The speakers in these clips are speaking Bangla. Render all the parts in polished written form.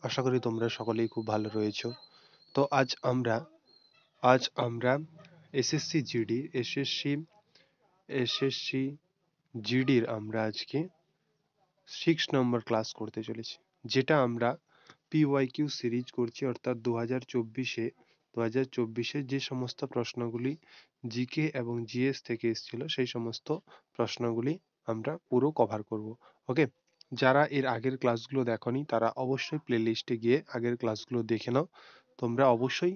আশা করি তোমরা সকলেই খুব ভালো রয়েছো। তো আজ আমরা এসএসসি জিডি এসএসসি জিডির আমরা আজকে 6 নম্বর ক্লাস করতে চলেছি, যেটা আমরা পিওয়াইকিউ সিরিজ করছি, অর্থাৎ 2024-এ যে সমস্ত প্রশ্নগুলি জিকে এবং জিএস থেকে এসেছিল সেই সমস্ত প্রশ্নগুলি আমরা পুরো কভার করব। ওকে, যারা এর আগের ক্লাসগুলো দেখোনি তারা অবশ্যই প্লে লিস্টে গিয়ে আগের ক্লাসগুলো দেখে নাও। তোমরা অবশ্যই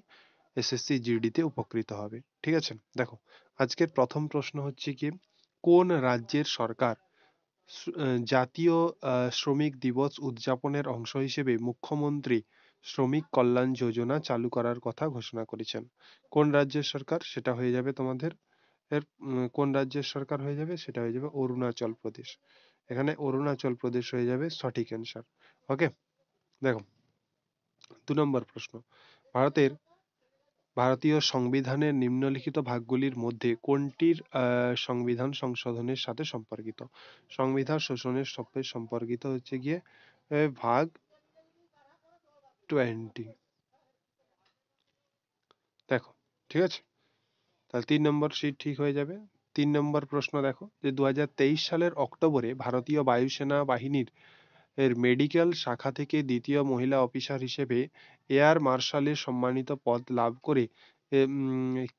এসএসসি জিডিতে উপকৃত হবে। ঠিক আছে, দেখো আজকের প্রথম প্রশ্ন হচ্ছে কি, কোন রাজ্যের সরকার জাতীয় শ্রমিক দিবস উদযাপনের অংশ হিসেবে মুখ্যমন্ত্রী শ্রমিক কল্যাণ যোজনা চালু করার কথা ঘোষণা করেছেন? কোন রাজ্যের সরকার? সেটা হয়ে যাবে তোমাদের কোন রাজ্যের সরকার হয়ে যাবে? সেটা হয়ে যাবে অরুণাচল প্রদেশ। এখানে অরুণাচল প্রদেশ হয়ে যাবে সঠিক অ্যান্সার। ওকে, দেখো 2 নম্বর প্রশ্ন, ভারতের ভারতীয় সংবিধানের নিম্নলিখিত ভাগগুলির মধ্যে কোনটির সংবিধান সংশোধনের সাথে সম্পর্কিত? সংবিধান শোষণের সাথে সম্পর্কিত হচ্ছে গিয়ে ভাগ 20। দেখো, ঠিক আছে, তাহলে 3 নম্বর সিট ঠিক হয়ে যাবে। 3 নম্বর প্রশ্ন দেখো, যে 2023 সালের অক্টোবরে ভারতীয় বায়ুসেনা বাহিনীর মেডিকেল শাখা থেকে দ্বিতীয় মহিলা অফিসার হিসেবে এয়ার মার্শালের সম্মানিত পদ লাভ করে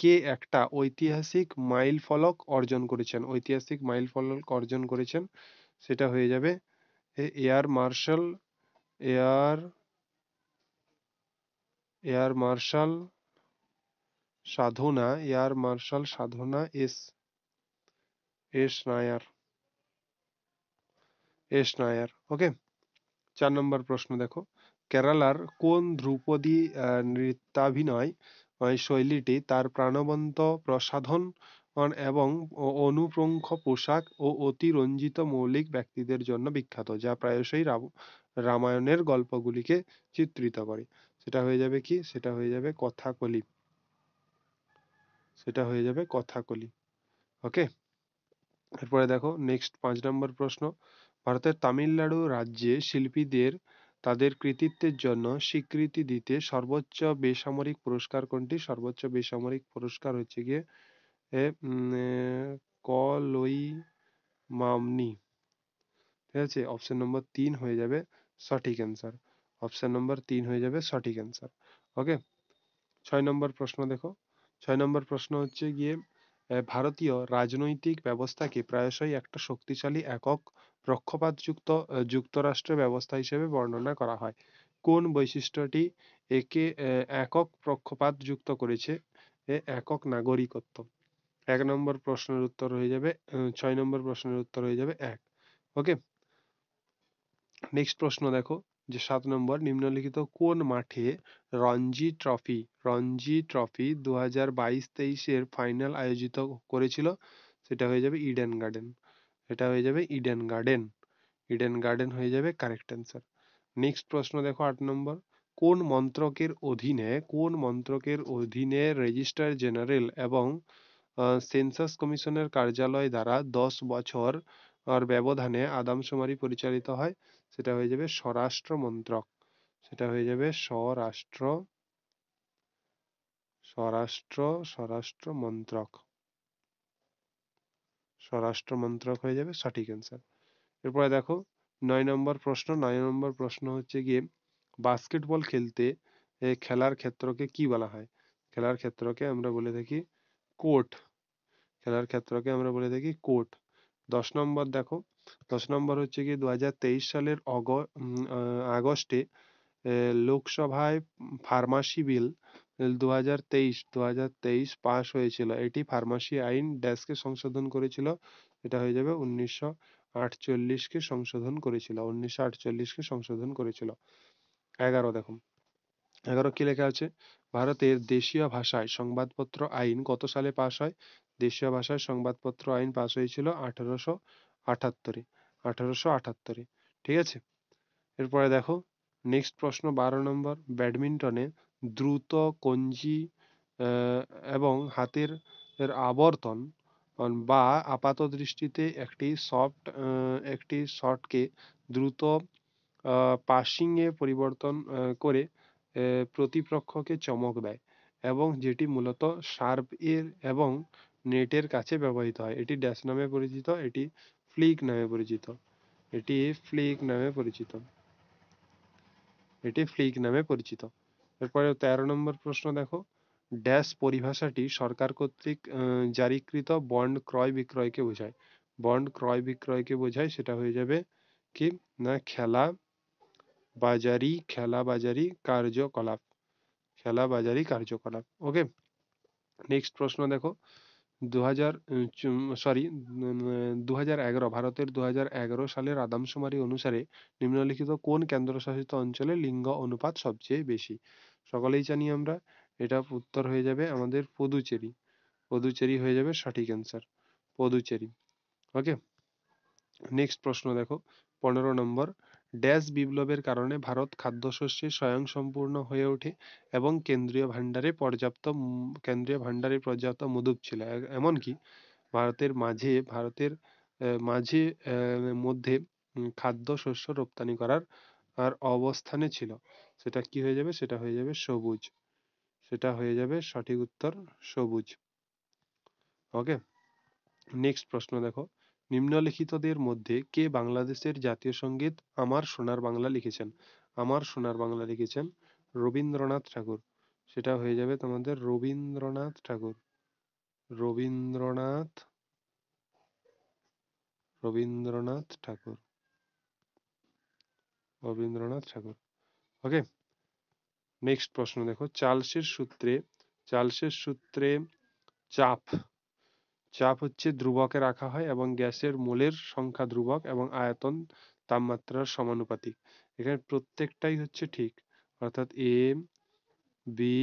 কে একটা ঐতিহাসিক মাইল ফলক অর্জন করেছেন? ঐতিহাসিক মাইল ফলক অর্জন করেছেন, সেটা হয়ে যাবে air marshal air air marshal air marshal Sadhana S Nair. Okay, 4 নম্বর প্রশ্ন দেখো, কেরালার কোন ধ্রুপদী নৃত্যাভিনয় শৈলীটি তার প্রাণবন্ত প্রসাধন এবং অনুপ্রঙ্খ পোশাক ও অতিরঞ্জিত মৌলিক ব্যক্তিদের জন্য বিখ্যাত, যা প্রায়শই রামায়ণের গল্পগুলিকে চিত্রিত করে? সেটা হয়ে যাবে কি? সেটা হয়ে যাবে কথাকলি। সেটা হয়ে যাবে কথাকলি। ওকে, এরপরে দেখো নেক্সট 5 নম্বর প্রশ্ন, ভারতের তামিলনাড়ু রাজ্যে শিল্পীদের তাদের কৃতিত্বের জন্য স্বীকৃতি দিতে সর্বোচ্চ বেসামরিক পুরস্কার কোনটি? সর্বোচ্চ বেসামরিক পুরস্কার হচ্ছে গিয়ে কলইমামনি। ঠিক আছে, অপশন নম্বর 3 হয়ে যাবে সঠিক অ্যান্সার। অপশন নম্বর 3 হয়ে যাবে সঠিক অ্যান্সার। ওকে, 6 নম্বর প্রশ্ন দেখো, 6 নম্বর প্রশ্ন হচ্ছে গিয়ে ভারতীয় রাজনৈতিক ব্যবস্থাকে প্রায়শই একটা শক্তিশালী একক পক্ষপাতযুক্ত যুক্তরাষ্ট্র ব্যবস্থা হিসেবে বর্ণনা করা হয়। কোন বৈশিষ্ট্যটি একে একক পক্ষপাতযুক্ত করেছে? একক নাগরিকত্ব। 1 নম্বর প্রশ্নের উত্তর হয়ে যাবে 6 নম্বর প্রশ্নের উত্তর হয়ে যাবে 1। ওকে, নেক্সট প্রশ্ন দেখো, যে 7 নম্বর, নিম্নলিখিত কোন মাঠে রঞ্জি ট্রফি 2022-23 এর ফাইনাল আয়োজিত করেছিল? সেটা হয়ে যাবে ইডেন গার্ডেন। এটা হয়ে যাবে ইডেন গার্ডেন। ইডেন গার্ডেন হয়ে যাবে কারেক্ট অ্যান্সার। নেক্সট প্রশ্ন দেখো 8 নম্বর, কোন মন্ত্রকের অধীনে রেজিস্ট্রার জেনারেল এবং সেন্সাস কমিশনের কার্যালয় দ্বারা 10 বছর ব্যবধানে আদমশুমারি পরিচালিত হয়? সেটা হয়ে যাবে স্বরাষ্ট্র মন্ত্রক। সেটা হয়ে যাবে স্বরাষ্ট্র স্বরাষ্ট্র স্বরাষ্ট্র মন্ত্রক। স্বরাষ্ট্র মন্ত্রক হয়ে যাবে সঠিক অ্যান্সার। এরপরে দেখো 9 নম্বর প্রশ্ন। 9 নম্বর প্রশ্ন হচ্ছে গিয়ে, বাস্কেটবল খেলতে খেলার ক্ষেত্রকে কি বলা হয়? খেলার ক্ষেত্রকে আমরা বলে থাকি কোর্ট। খেলার ক্ষেত্রকে আমরা বলে থাকি কোর্ট। 10 নম্বর দেখো, 10 নম্বর হচ্ছে গিয়ে 2023 সালের আগস্টে লোকসভায় ফার্মাসি বিল 2023 পাস হয়েছিল। এটি ফার্মাসি আইন ড্যাশকে সংশোধন করেছিল? এটা হয়ে যাবে 1948 কে সংশোধন করেছিল। 1948 কে সংশোধন করেছিল। 11 দেখো, 11 কি লেখা আছে, ভারতের দেশীয় ভাষায় সংবাদপত্র আইন কত সালে পাস হয়? দেশীয় ভাষায় সংবাদপত্র আইন পাস হয়েছিল 1878-এ। 1878-এ। ঠিক আছে, এরপরে দেখো নেক্সট প্রশ্ন 12 নম্বর, ব্যাডমিন্টনে দ্রুত কঞ্জি এবং হাতের আবর্তন বা আপাতদৃষ্টিতে একটি শটকে দ্রুত পাসিং এ পরিবর্তন করে প্রতিপক্ষকে চমক দেয় এবং যেটি মূলত শার্প এর এবং নেটের কাছে ব্যবহৃত হয়। এটি ড্যাশ নামে পরিচিত, এটি ফ্লিক নামে পরিচিত, এটি ফ্লিক নামে পরিচিত, এটি ফ্লিক নামে পরিচিত। এরপরে 13 নম্বর প্রশ্ন দেখো, ড্যাশ পরিভাষাটি সরকার কর্তৃক জারিকৃত বন্ড ক্রয় বিক্রয়কে বোঝায়। বন্ড ক্রয় বিক্রয়কে বোঝায়, সেটা হয়ে যাবে কি না খেলা বাজারি কার্যকলাপ, খেলা বাজারি কার্যকলাপ। ওকে, নেক্সট প্রশ্ন দেখো, 2011 ভারতের 2011 সালের আদমশুমারি অনুসারে নিম্নলিখিত কোন কেন্দ্রশাসিত অঞ্চলে লিঙ্গ অনুপাত সবচেয়ে বেশি? সকলেই জানি আমরা, এটা উত্তর হয়ে যাবে আমাদের পুদুচেরি। পুদুচেরি হয়ে যাবে সঠিক অ্যান্সার, পুদুচেরি। ওকে, নেক্সট প্রশ্ন দেখো, 15 নম্বর, ড্যাশ বিপ্লবের কারণে ভারত খাদ্যশস্যে স্বয়ংসম্পূর্ণ হয়ে ওঠে এবং কেন্দ্রীয় ভান্ডারে পর্যাপ্ত মজুদ ছিল। এমনকি ভারতের মাঝে খাদ্যশস্য রপ্তানি করার আর অবস্থানে ছিল। সেটা কি হয়ে যাবে? সেটা হয়ে যাবে সবুজ, সেটা হয়ে যাবে সঠিক উত্তর সবুজ। ওকে, নেক্সট প্রশ্ন দেখো, নিম্নলিখিতদের মধ্যে কে বাংলাদেশের জাতীয় সঙ্গীত আমার সোনার বাংলা লিখেছেন? আমার সোনার বাংলা লিখেছেন রবীন্দ্রনাথ ঠাকুর। সেটা হয়ে যাবে তোমাদের রবীন্দ্রনাথ ঠাকুর, রবীন্দ্রনাথ রবীন্দ্রনাথ ঠাকুর, রবীন্দ্রনাথ ঠাকুর। ওকে, নেক্সট প্রশ্ন দেখো, চার্লসের সূত্রে চাপ চাপ হচ্ছে ধ্রুবকে রাখা হয় এবং গ্যাসের মোলের সংখ্যা ধ্রুবক এবং আয়তন তাপমাত্রার সমানুপাতিক। এখানে প্রত্যেকটাই হচ্ছে ঠিক, অর্থাৎ এ, বি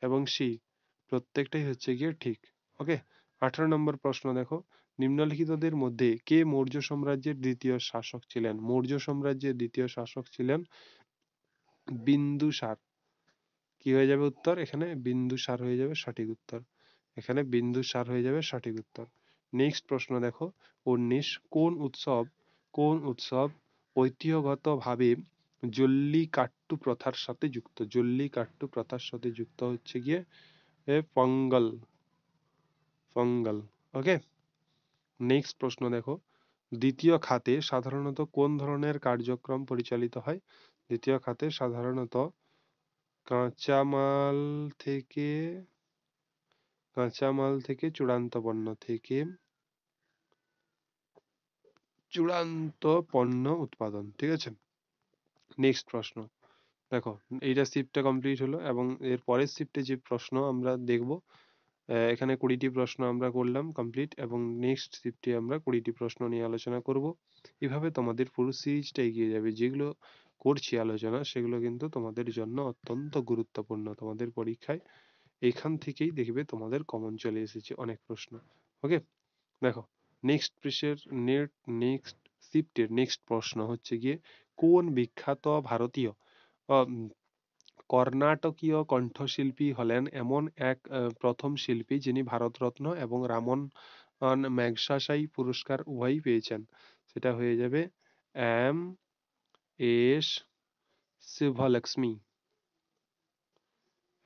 এবং সি প্রত্যেকটাই হচ্ছে গিয়ে ঠিক। ওকে, 18 নম্বর প্রশ্ন দেখো, নিম্নলিখিতদের মধ্যে কে মৌর্য সাম্রাজ্যের দ্বিতীয় শাসক ছিলেন? মৌর্য সাম্রাজ্যের দ্বিতীয় শাসক ছিলেন বিন্দুসার। কি হয়ে যাবে উত্তর? এখানে বিন্দুসার হয়ে যাবে সঠিক উত্তর, এখানে বিন্দুসার হয়ে যাবে সঠিক উত্তর। নেক্সট প্রশ্ন দেখো, 19, কোন উৎসব ঐতিহ্যগতভাবে জল্লিকাট্টু প্রথার সাথে যুক্ত? জল্লিকাট্টু প্রথার সাথে যুক্ত হচ্ছে গিয়ে পঙ্গল, পঙ্গল। ওকে, নেক্সট প্রশ্ন দেখো, দ্বিতীয় খাতে সাধারণত কোন ধরনের কার্যক্রম পরিচালিত হয়? দ্বিতীয় খাতে সাধারণত কাঁচামাল থেকে চূড়ান্ত পণ্য উৎপাদন। ঠিক আছে, নেক্সট প্রশ্ন দেখো, এইটা শিফটটা কমপ্লিট হলো এবং এর পরের শিফটে যে প্রশ্ন আমরা দেখব, এখানে 20টি প্রশ্ন আমরা করলাম কমপ্লিট এবং নেক্সট শিফটে আমরা 20টি প্রশ্ন নিয়ে আলোচনা করব। এভাবে তোমাদের পুরো সিরিজটা এগিয়ে যাবে। যেগুলো করছি আলোচনা সেগুলো কিন্তু তোমাদের জন্য অত্যন্ত গুরুত্বপূর্ণ। তোমাদের পরীক্ষায় এখান থেকেই দেখবে তোমাদের কমন চলে এসেছে অনেক প্রশ্ন। ওকে, দেখো, নেক্সট পেশের নেক্সট শিফটের নেক্সট প্রশ্ন হচ্ছে গিয়ে, কোন বিখ্যাত ভারতীয় কর্ণাটকীয় কণ্ঠশিল্পী হলেন এমন এক প্রথম শিল্পী যিনি ভারতরত্ন এবং রামন ম্যাগসাসাই পুরস্কার উভয়ই পেয়েছেন? সেটা হয়ে যাবে M S Subbulakshmi,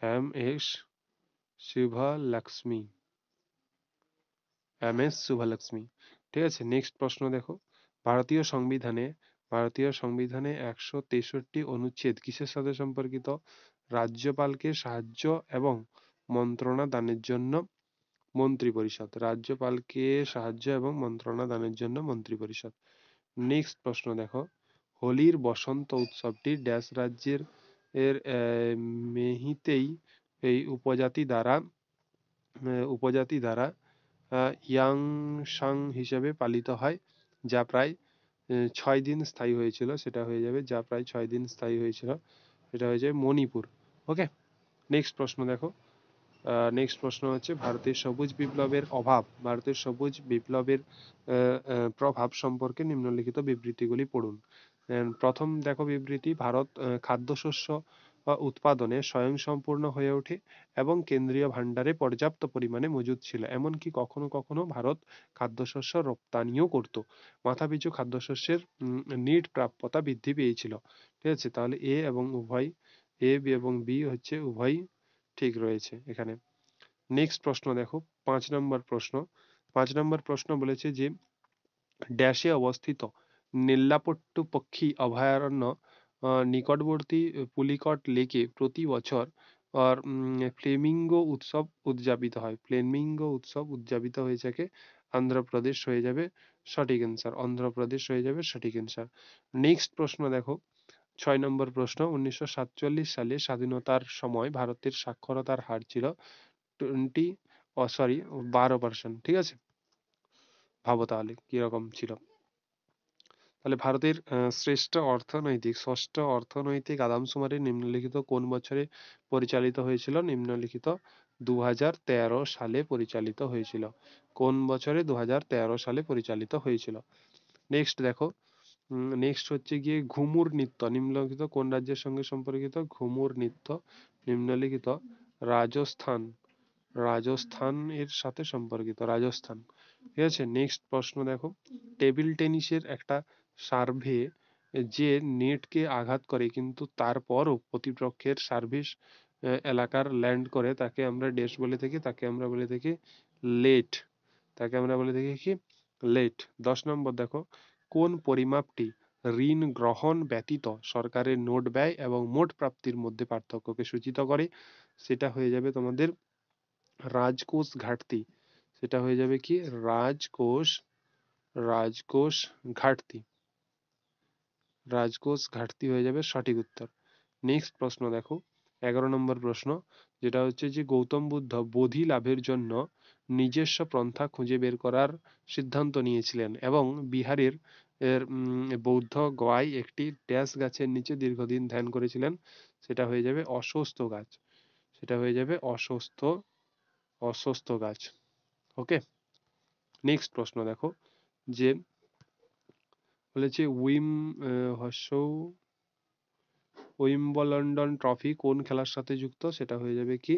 M S Subbulakshmi, M S Subbulakshmi. ঠিক আছে, নেক্সট প্রশ্ন দেখো, ভারতীয় সংবিধানে 163 অনুচ্ছেদ কিসের সাথে সম্পর্কিত? রাজ্যপালকে সাহায্য এবং মন্ত্রণা দানের জন্য মন্ত্রিপরিষদ, রাজ্যপালকে সাহায্য এবং মন্ত্রণা দানের জন্য মন্ত্রিপরিষদ। নেক্সট প্রশ্ন দেখো, হোলির বসন্ত উৎসবটি ড্যাশ রাজ্যের মেহিতেই এই উপজাতি দ্বারা ইয়াংসাং হিসেবে পালিত হয়, যা প্রায় 6 দিন স্থায়ী হয়েছিল। সেটা হয়ে যাবে যা প্রায় 6 দিন স্থায়ী হয়েছিল, সেটা হয়ে যাবে মণিপুর। ওকে, নেক্সট প্রশ্ন দেখো, নেক্সট প্রশ্ন হচ্ছে, ভারতের সবুজ বিপ্লবের প্রভাব সম্পর্কে নিম্নলিখিত বিবৃতিগুলি পড়ুন। প্রথম দেখো বিবৃতি, ভারত খাদ্যশস্য উৎপাদনে স্বয়ংসম্পূর্ণ হয়ে ওঠে এবং কেন্দ্রীয় ভাণ্ডারে পর্যাপ্ত পরিমাণে মজুদ ছিল। এমনকি কখনো কখনো ভারত খাদ্যশস্য রপ্তানিও করত। মাথাপিছু খাদ্যশস্যের নিট প্রাপ্যতা বৃদ্ধি পেয়েছিল। ঠিক আছে, তাহলে এ এবং উভয় এ এবং বি হচ্ছে উভয় ঠিক রয়েছে এখানে। নেক্সট প্রশ্ন দেখো, 5 নম্বর প্রশ্ন। 5 নম্বর প্রশ্ন বলেছে যে ড্যাশে অবস্থিত নেল্লাপট্টু পক্ষী অভয়ারণ্য নিকটবর্তী পুলিকট লেকে প্রতি বছর ফ্লেমিঙ্গো উৎসব উদযাপিত হয়। ফ্লেমিঙ্গো উৎসব উদযাপিত হয়ে থাকে অন্ধ্রপ্রদেশ হয়ে যাবে সঠিক অ্যান্সার। অন্ধ্রপ্রদেশ হয়ে যাবে সঠিক অ্যান্সার। নেক্সট প্রশ্ন দেখো, 6 নম্বর প্রশ্ন। 1947 সালে স্বাধীনতার সময় ভারতের সাক্ষরতার হার ছিল 12%। ঠিক আছে, ভাবো তাহলে কিরকম ছিল। তাহলে ভারতের ষষ্ঠ অর্থনৈতিক আদমশুমারি নিম্নলিখিত কোন বছরে পরিচালিত হয়েছিল? নিম্নলিখিত 2013 সালে পরিচালিত হয়েছিল। কোন বছরে? 2013 সালে পরিচালিত হয়েছিল। নেক্সট দেখো, নেক্সট হচ্ছে গিয়ে ঘুমুর নৃত্য নিম্নলিখিত কোন রাজ্যের সঙ্গে সম্পর্কিত? ঘুমুর নৃত্য নিম্নলিখিত রাজস্থান, রাজস্থান এর সাথে সম্পর্কিত, রাজস্থান। ঠিক আছে, নেক্সট প্রশ্ন দেখো, টেবিল টেনিসের একটা সার্ভে যে নেটকে আঘাত করে কিন্তু তারপরও প্রতিপক্ষের সার্ভিস এলাকার ল্যান্ড করে তাকে আমরা ড্যাশ বলে থাকি, তাকে আমরা বলে থাকি লেট, তাকে আমরা বলে থাকি কি? লেট। 10 নম্বর দেখো, কোন পরিমাপটি ঋণ গ্রহণ ব্যতীত সরকারের নোট ব্যয় এবং মোট প্রাপ্তির মধ্যে পার্থক্যকে সূচিত করে? সেটা হয়ে যাবে তোমাদের রাজকোষ ঘাটতি। সেটা হয়ে যাবে কি? রাজকোষ, রাজকোষ ঘাটতি, রাজকোষ ঘাটতি হয়ে যাবে সঠিক উত্তর। নেক্সট প্রশ্ন দেখো, 11 নম্বর প্রশ্ন, যেটা হচ্ছে যে গৌতম বুদ্ধ বোধি লাভের জন্য নিজস্ব পন্থা খুঁজে বের করার সিদ্ধান্ত নিয়েছিলেন এবং বিহারের বৌদ্ধ গয়ায় একটি ড্যাশ গাছের নিচে দীর্ঘদিন ধ্যান করেছিলেন। সেটা হয়ে যাবে অশ্বত্থ গাছ। সেটা হয়ে যাবে অশ্বত্থ গাছ। ওকে, নেক্সট প্রশ্ন দেখো, যে বলেছে উইম্বলডন ট্রফি কোন খেলার সাথে যুক্ত? সেটা হয়ে যাবে কি?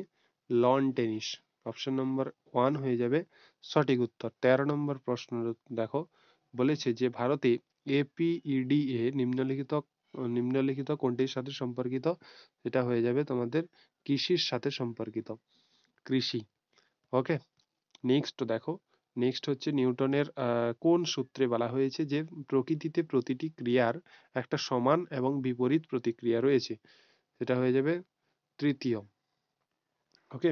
Loan tennis. অপশন নম্বর 1 হয়ে যাবে সঠিক উত্তর। 13 নম্বর প্রশ্ন দেখো, বলেছে যে ভারতে এপিইডিএ নিম্নলিখিত কোনটির সাথে সম্পর্কিত? সেটা হয়ে যাবে তোমাদের কৃষির সাথে সম্পর্কিত, কৃষি। ওকে, নেক্সট দেখো, নেক্সট হচ্ছে নিউটনের কোন সূত্রে বলা হয়েছে যে প্রকৃতিতে প্রতিটি ক্রিয়ার একটা সমান এবং বিপরীত প্রতিক্রিয়া রয়েছে? সেটা হয়ে যাবে তৃতীয়। ওকে,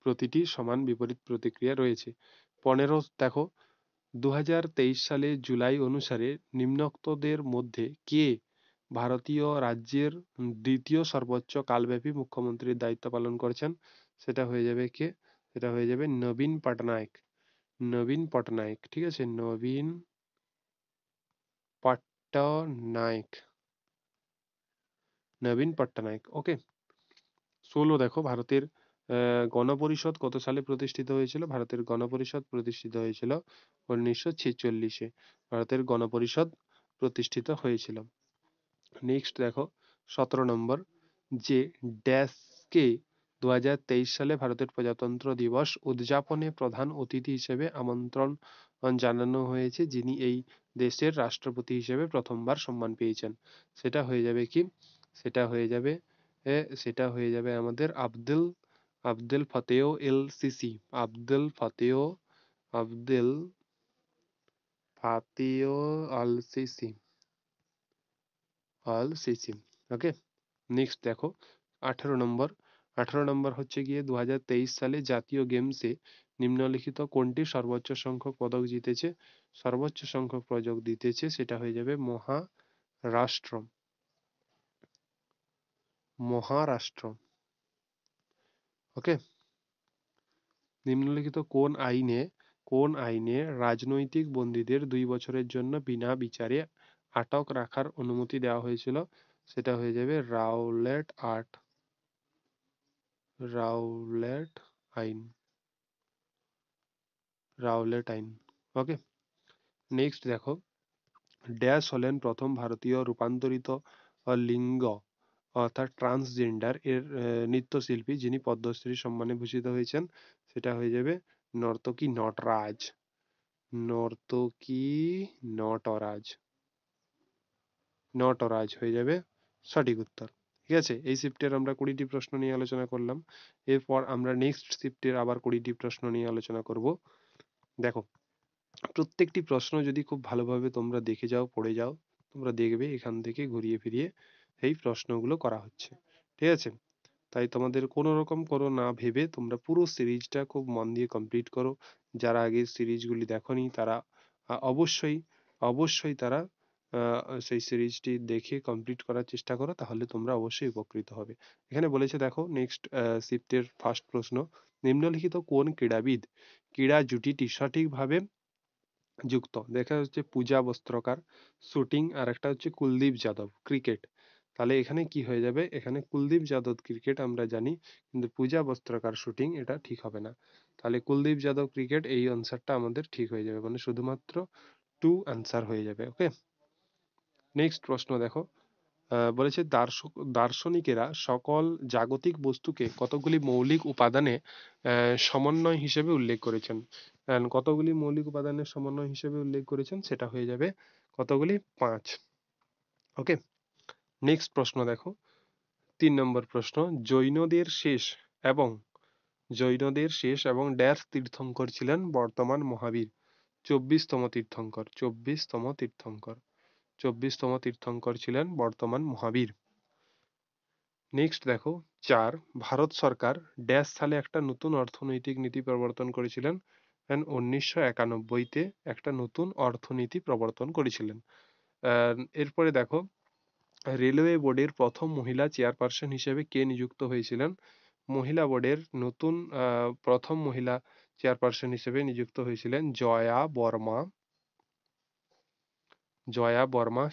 প্রতিটি সমান বিপরীত প্রতিক্রিয়া রয়েছে। 15 দেখো, 2023 সালে জুলাই অনুসারে নিম্নোক্তদের মধ্যে কে ভারতীয় রাজ্যের দ্বিতীয় সর্বোচ্চ কালব্যাপী মুখ্যমন্ত্রীর দায়িত্ব পালন করেছেন? সেটা হয়ে যাবে কে? সেটা হয়ে যাবে নবীন পটনায়ক। নবীন পটনায়ক। ঠিক আছে, নবীন পট্টনায়ক, নবীন পট্টনায়ক। ওকে, 16 দেখো, ভারতের গণপরিষদ কত সালে প্রতিষ্ঠিত হয়েছিল? ভারতের গণপরিষদ প্রতিষ্ঠিত হয়েছিল 1946-এ। ভারতের গণপরিষদ প্রতিষ্ঠিত হয়েছিল। নেক্সট দেখো, 17 নম্বর, যে ড্যাশকে 2023 সালে ভারতের প্রজাতন্ত্র দিবস উদযাপনে প্রধান অতিথি হিসেবে আমন্ত্রণ জানানো হয়েছে, যিনি এই দেশের রাষ্ট্রপতি হিসেবে প্রথমবার সম্মান পেয়েছেন? সেটা হয়ে যাবে কি? সেটা হয়ে যাবে সেটা হয়ে যাবে আমাদের Abdul Abdul Fateh El Sisi. Abdul Fateh Al Sisi, Al Sisi. Okay, next দেখো, 18 নম্বর। 18 নম্বর হচ্ছে গিয়ে 2023 সালে জাতীয় গেমসে নিম্নলিখিত কোনটি সর্বোচ্চ সংখ্যক পদক জিতেছে? সর্বোচ্চ সংখ্যক পদক জিতেছে সেটা হয়ে যাবে মহারাষ্ট্র, মহারাষ্ট্র। ওকে, নিম্নলিখিত কোন আইনে রাজনৈতিক বন্দীদের 2 বছরের জন্য বিনা বিচারে আটক রাখার অনুমতি দেওয়া হয়েছিল? সেটা হয়ে যাবে রাউলেট আইন, রাউলেট আইন। ওকে, নেক্সট দেখো, ড্যাশ হলেন প্রথম ভারতীয় রূপান্তরিত লিঙ্গ অর্থাৎ ট্রান্সজেন্ডার এর নৃত্যশিল্পী যিনি পদ্মশ্রী সম্মানে ভূষিত হয়েছেন, সেটা হয়ে যাবে নর্তকী নটরাজ। নর্তকী নটরাজ, নটরাজ হয়ে যাবে সঠিক উত্তর। ঠিক আছে, এই শিফটের আমরা 20টি প্রশ্ন নিয়ে আলোচনা করলাম। এরপর আমরা নেক্সট শিফটের আবার 20টি প্রশ্ন নিয়ে আলোচনা করব। দেখো, প্রত্যেকটি প্রশ্ন যদি খুব ভালোভাবে তোমরা দেখে যাও, পড়ে যাও, তোমরা দেখবে এখান থেকে ঘুরিয়ে ফিরিয়ে এই প্রশ্নগুলো করা হচ্ছে। ঠিক আছে, তাই তোমাদের কোনো রকম করো না ভেবে তোমরা পুরো সিরিজটা খুব মন দিয়ে কমপ্লিট করো। যারা আগের সিরিজগুলি দেখোনি তারা অবশ্যই অবশ্যই তারা সেই সিরিজটি দেখে কমপ্লিট করার চেষ্টা করো, তাহলে তোমরা অবশ্যই উপকৃত হবে। এখানে বলেছে দেখো, নেক্সট শিফটের ফার্স্ট প্রশ্ন, নিম্নলিখিত কোন ক্রীড়াবিদ ক্রীড়া জুটিটি সঠিকভাবে যুক্ত? দেখা হচ্ছে পূজা বস্ত্রকার শুটিং, আর একটা হচ্ছে কুলদীপ যাদব ক্রিকেট। তাহলে এখানে কি হয়ে যাবে, এখানে কুলদীপ যাদব ক্রিকেট আমরা জানি, কিন্তু পূজা বস্ত্রকার শুটিং এটা ঠিক হবে না। তাহলে কুলদীপ যাদব ক্রিকেট এই আনসারটা আমাদের ঠিক হয়ে যাবে, মানে শুধুমাত্র 2 আনসার হয়ে যাবে। ওকে, নেক্সট প্রশ্ন দেখো, বলেছে দার্শনিকেরা সকল জাগতিক বস্তুকে কতগুলি মৌলিক উপাদানে সমন্বয় হিসেবে উল্লেখ করেছেন? কতগুলি মৌলিক উপাদানের সমন্বয় হিসেবে উল্লেখ করেছেন, সেটা হয়ে যাবে কতগুলি? 5। ওকে, নেক্সট প্রশ্ন দেখো, 3 নম্বর প্রশ্ন, জৈনদের শেষ এবং ড্যাশ তীর্থঙ্কর ছিলেন বর্তমান মহাবীর? 24তম তীর্থঙ্কর, 24তম তীর্থঙ্কর ছিলেন বর্তমান মহাবীর। নেক্সট দেখো 4, ভারত সরকার ড্যাশ সালে একটা নতুন অর্থনৈতিক নীতি প্রবর্তন করেছিলেন? 1991-তে একটা নতুন অর্থনীতি প্রবর্তন করেছিলেন। এরপরে দেখো, রেলওয়ে বোর্ডের প্রথম মহিলা চেয়ারপারসন হিসেবে কে নিযুক্ত হয়েছিলেন? মহিলা বোর্ডের নতুন প্রথম মহিলা চেয়ারপারসন হিসেবে নিযুক্ত হয়েছিলেন জয়া বর্মা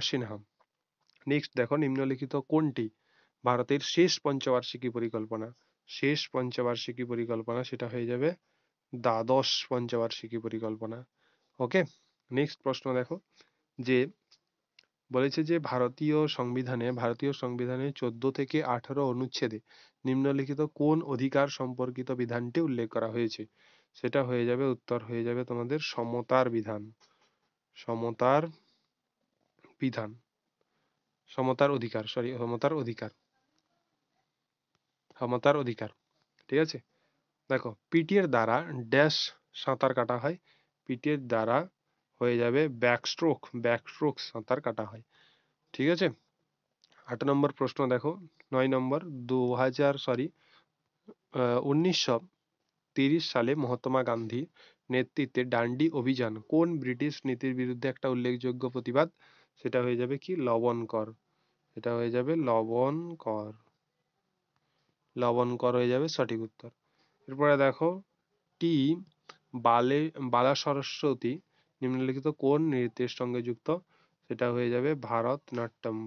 সিনহা। নেক্সট দেখো, নিম্নলিখিত কোনটি ভারতের শেষ পঞ্চবার্ষিকী পরিকল্পনা? সেটা হয়ে যাবে দ্বাদশ পঞ্চবার্ষিকী পরিকল্পনা। ওকে, নেক্সট প্রশ্ন দেখো, যে বলেছে যে ভারতীয় সংবিধানে 14 থেকে 18 অনুচ্ছেদে নিম্নলিখিত কোন অধিকার সম্পর্কিত বিধানটি উল্লেখ করা হয়েছে? সেটা হয়ে যাবে, উত্তর হয়ে যাবে তোমাদের সমতার বিধান। সমতার বিধান, সমতার অধিকার, সমতার অধিকার। ঠিক আছে, দেখো, পিটির দ্বারা ড্যাশ সাঁতার কাটা হয়? পিটির দ্বারা হয়ে যাবে ব্যাকস্ট্রোক সাঁতার কাটা হয়। ঠিক আছে, 8 নম্বর প্রশ্ন দেখো, 9 নম্বর, 1930 সালে মহাত্মা গান্ধী নেতৃত্বে ডান্ডি অভিযান কোন ব্রিটিশ নীতির বিরুদ্ধে একটা উল্লেখযোগ্য প্রতিবাদ? সেটা হয়ে যাবে কি? লবণ কর। এটা হয়ে যাবে লবণ কর হয়ে যাবে সঠিক উত্তর। এরপরে দেখো, টি বালা সরস্বতী নিম্নলিখিত কোন নৃত্যের সঙ্গে যুক্ত? সেটা হয়ে যাবে ভারতনাট্যম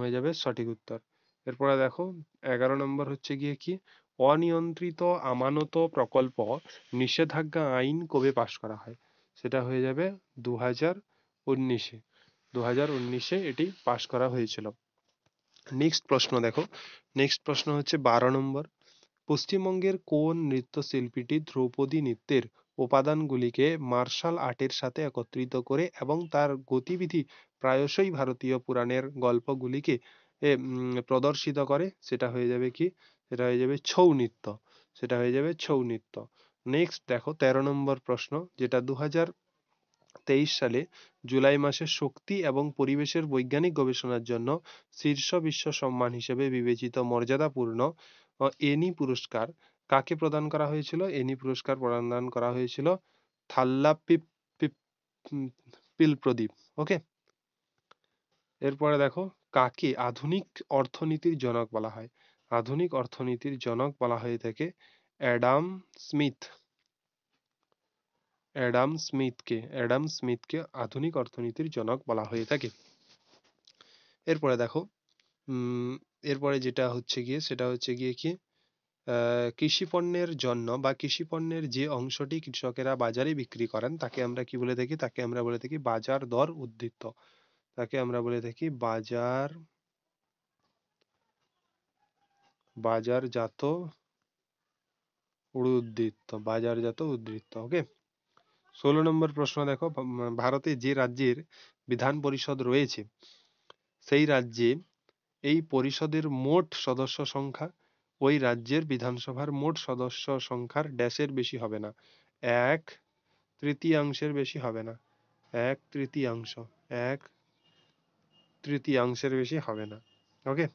হয়ে যাবে সঠিক উত্তর। এরপরে দেখো, 11 নম্বর হচ্ছে গিয়ে কি, অনিয়ন্ত্রিত আমানত প্রকল্প নিষেধাজ্ঞা আইন কবে পাশ করা হয়? সেটা হয়ে যাবে 2019-এ। 2019-এ এটি পাশ করা হয়েছিল। নেক্সট প্রশ্ন দেখো, নেক্সট প্রশ্ন হচ্ছে 12 নম্বর, পশ্চিমবঙ্গের কোন নৃত্যশিল্পীটি ধ্রুপদী নৃত্যের উপাদানগুলিকে মার্শাল আর্টের সাথে একত্রিত করে এবং তার গতিবিধি প্রায়শই ভারতীয় পুরাণের গল্পগুলিকে প্রদর্শিত করে? সেটা হয়ে যাবে কি? সেটা হয়ে যাবে ছৌ নৃত্য। নেক্সট দেখো, 13 নম্বর প্রশ্ন, যেটা 2023 সালে জুলাই মাসে শক্তি এবং পরিবেশের বৈজ্ঞানিক গবেষণার জন্য শীর্ষ বিশ্ব সম্মান হিসেবে বিবেচিত মর্যাদাপূর্ণ এনি পুরস্কার কাকে প্রদান করা হয়েছিল? এনি পুরস্কার প্রদান করা হয়েছিল থাল্লাপিপ্পিল প্রদীপ। ওকে, এরপরে দেখো, কাকে আধুনিক অর্থনীতির জনক বলা হয়? আধুনিক অর্থনীতির জনক বলা হয়ে থাকে অ্যাডাম স্মিথকে আধুনিক অর্থনীতির জনক বলা হয়ে থাকে। এরপরে দেখো, এরপরে যেটা হচ্ছে গিয়ে সেটা হচ্ছে গিয়ে কি, কৃষি পণ্যের জন্য বা কৃষি পণ্যের যে অংশটি কৃষকেরা বাজারে বিক্রি করেন তাকে আমরা কি বলে থাকি? তাকে আমরা বলে থাকি বাজার দর উদ্ধৃত। তাকে আমরা বলে থাকি বাজারজাত বাজারজাত উদ্ধৃত। ওকে, 16 নম্বর প্রশ্ন দেখো, ভারতে যে রাজ্যের বিধান পরিষদ রয়েছে সেই রাজ্যে এই পরিষদের মোট সদস্য সংখ্যা ওই রাজ্যের বিধানসভার মোট সদস্য সংখ্যার ড্যাশের বেশি হবে না। এক তৃতীয়াংশের বেশি হবে না। এক তৃতীয়াংশ, এক তৃতীয়াংশের বেশি হবে না। ওকে,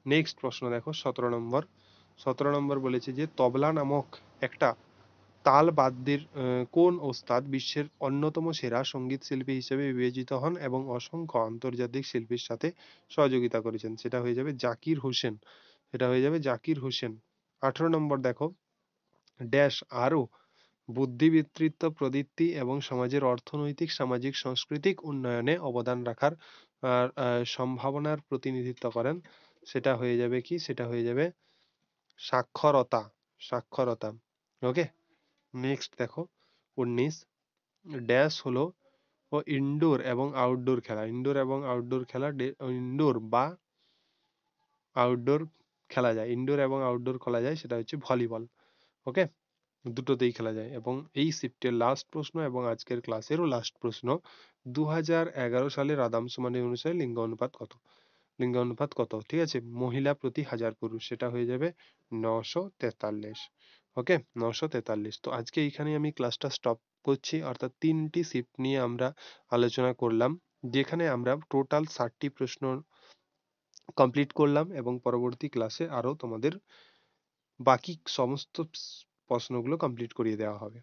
নেক্সট প্রশ্ন দেখো 17 নম্বর। 17 নম্বর বলেছে যে তবলা নামক একটা তাল বাদ্যের কোন ওস্তাদ বিশ্বের অন্যতম সেরা সঙ্গীত শিল্পী হিসেবে বিবেচিত হন এবং অসংখ্য আন্তর্জাতিক শিল্পীর সাথে সহযোগিতা করেছেন? সেটা হয়ে যাবে জাকির হোসেন। সেটা হয়ে যাবে জাকির হোসেন। 18 নম্বর দেখো, ড্যাশ আরও বুদ্ধিবৃত্তিক প্রবৃত্তি এবং সমাজের অর্থনৈতিক সামাজিক সাংস্কৃতিক উন্নয়নে অবদান রাখার সম্ভাবনার প্রতিনিধিত্ব করেন? সেটা হয়ে যাবে কি? সেটা হয়ে যাবে সাক্ষরতা। সাক্ষরতা। ওকে, নেক্সট দেখো 19, ড্যাশ হলো ও ইনডোর এবং আউটডোর খেলা। ইনডোর এবং আউটডোর খেলা, ইনডোর বা আউটডোর খেলা যায়, ইনডোর এবং আউটডোর খেলা যায়, সেটা হচ্ছে ভলিবল। ওকে, দুটোতেই খেলা যায়। এবং এই শিফটের লাস্ট প্রশ্ন এবং আজকের ক্লাসেরও লাস্ট প্রশ্ন, 2011 সালের আদমশুমারি মানে অনুসারে লিঙ্গ অনুপাত কত? লিঙ্গ অনুপাত কত? ঠিক আছে, মহিলা প্রতি 1000 পুরুষ, সেটা হয়ে যাবে 943। ওকে, 943। তো আজকে এইখানে আমি ক্লাসটা স্টপ করছি, অর্থাৎ 3টি শিফট নিয়ে আমরা আলোচনা করলাম, যেখানে আমরা টোটাল 60টি প্রশ্ন কমপ্লিট করলাম এবং পরবর্তী ক্লাসে আরো তোমাদের বাকি সমস্ত প্রশ্নগুলো কমপ্লিট করিয়ে দেওয়া হবে।